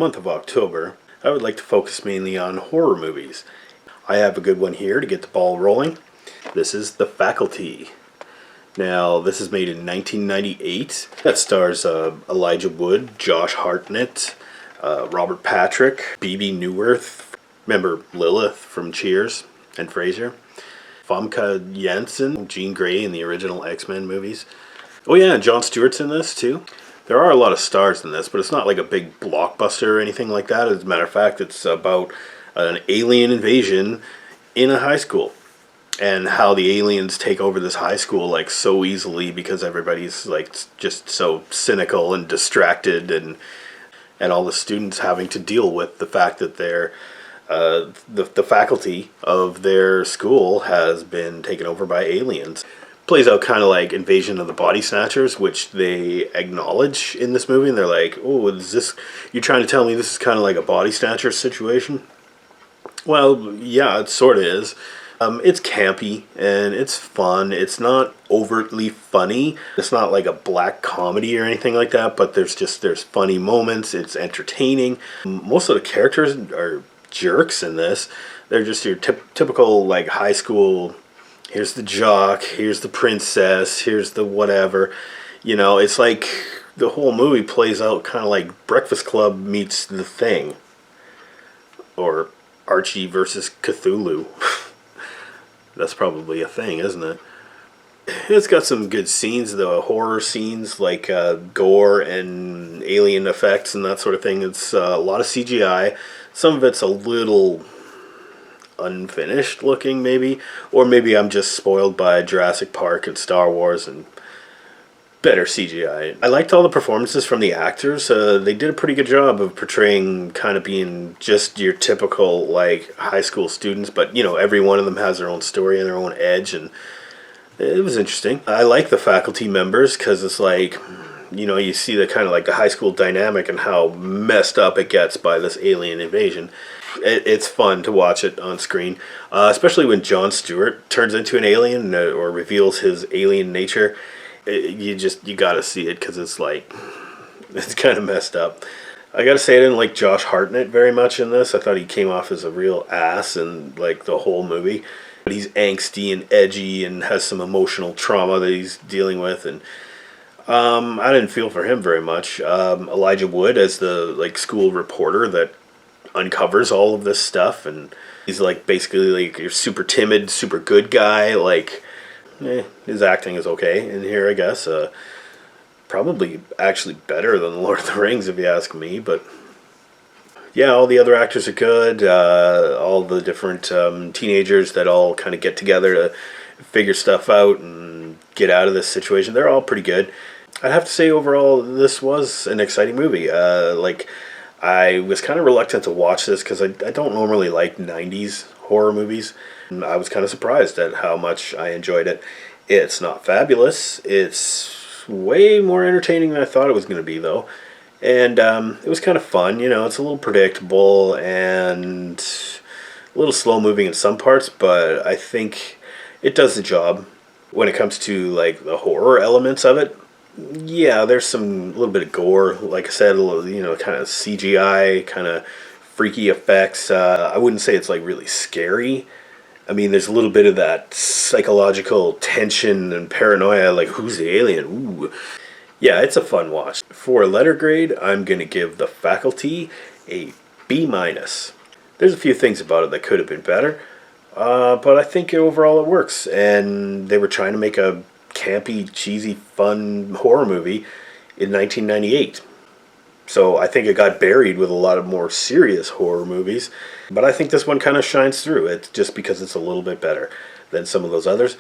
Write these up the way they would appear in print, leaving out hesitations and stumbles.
month of October, I would like to focus mainly on horror movies. I have a good one here to get the ball rolling. This is The Faculty. Now, this is made in 1998. That stars Elijah Wood, Josh Hartnett, Robert Patrick, Bebe Neuwirth, remember Lilith from Cheers and Frasier, Famke Janssen, Jean Grey in the original X-Men movies. Oh yeah, Jon Stewart's in this too. There are a lot of stars in this, but it's not like a big blockbuster or anything like that. As a matter of fact, it's about an alien invasion in a high school and how the aliens take over this high school like so easily because everybody's like just so cynical and distracted, and all the students having to deal with the fact that they're the faculty of their school has been taken over by aliens. Plays out kind of like Invasion of the Body Snatchers, which they acknowledge in this movie, and they're like, oh, is this, you're trying to tell me this is kind of like a Body Snatcher situation? Well, yeah, it sort of is. It's campy, and it's fun. It's not overtly funny. It's not like a black comedy or anything like that, but there's funny moments. It's entertaining. Most of the characters are jerks in this. They're just your typical like high school, here's the jock, here's the princess, here's the whatever. You know, it's like the whole movie plays out kind of like Breakfast Club meets The Thing. Or Archie versus Cthulhu. That's probably a thing, isn't it? It's got some good scenes, though. Horror scenes like gore and alien effects and that sort of thing. It's a lot of CGI. Some of it's a little unfinished looking, maybe, or maybe I'm just spoiled by Jurassic Park and Star Wars and better CGI. I liked all the performances from the actors. They did a pretty good job of portraying kind of being just your typical like high school students, but you know, every one of them has their own story and their own edge, and it was interesting. I like the faculty members because it's like, you know, you see the kind of like the high school dynamic and how messed up it gets by this alien invasion. It's fun to watch it on screen, especially when Jon Stewart turns into an alien or reveals his alien nature. You gotta see it because it's like, it's kind of messed up. I gotta say I didn't like Josh Hartnett very much in this. I thought he came off as a real ass in like the whole movie. But he's angsty and edgy and has some emotional trauma that he's dealing with, and I didn't feel for him very much. Elijah Wood as the like school reporter that uncovers all of this stuff, and he's like basically like your super timid, super good guy. Like, his acting is okay in here, I guess. Probably actually better than Lord of the Rings, if you ask me. But yeah, all the other actors are good. All the different teenagers that all kind of get together to figure stuff out and get out of this situation, they're all pretty good. I'd have to say overall, this was an exciting movie. Like, I was kind of reluctant to watch this because I don't normally like 90s horror movies. I was kind of surprised at how much I enjoyed it. It's not fabulous. It's way more entertaining than I thought it was going to be, though. And it was kind of fun. You know, it's a little predictable and a little slow-moving in some parts, but I think it does the job. When it comes to, like, the horror elements of it, yeah, there's some little bit of gore. Like I said, a little, you know, kind of CGI, kind of freaky effects. I wouldn't say it's, like, really scary. I mean, there's a little bit of that psychological tension and paranoia, like, who's the alien? Ooh. Yeah, it's a fun watch. For a letter grade, I'm going to give The Faculty a B-. There's a few things about it that could have been better, but I think overall it works. And they were trying to make a campy, cheesy, fun horror movie in 1998. So I think it got buried with a lot of more serious horror movies. But I think this one kind of shines through. It's just because it's a little bit better than some of those others.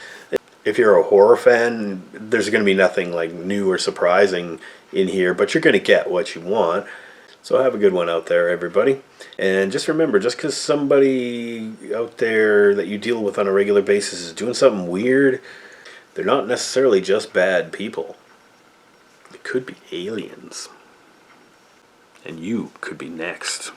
If you're a horror fan, there's going to be nothing like new or surprising in here, but you're going to get what you want. So have a good one out there, everybody. And just remember, just because somebody out there that you deal with on a regular basis is doing something weird, they're not necessarily just bad people. It could be aliens. And you could be next.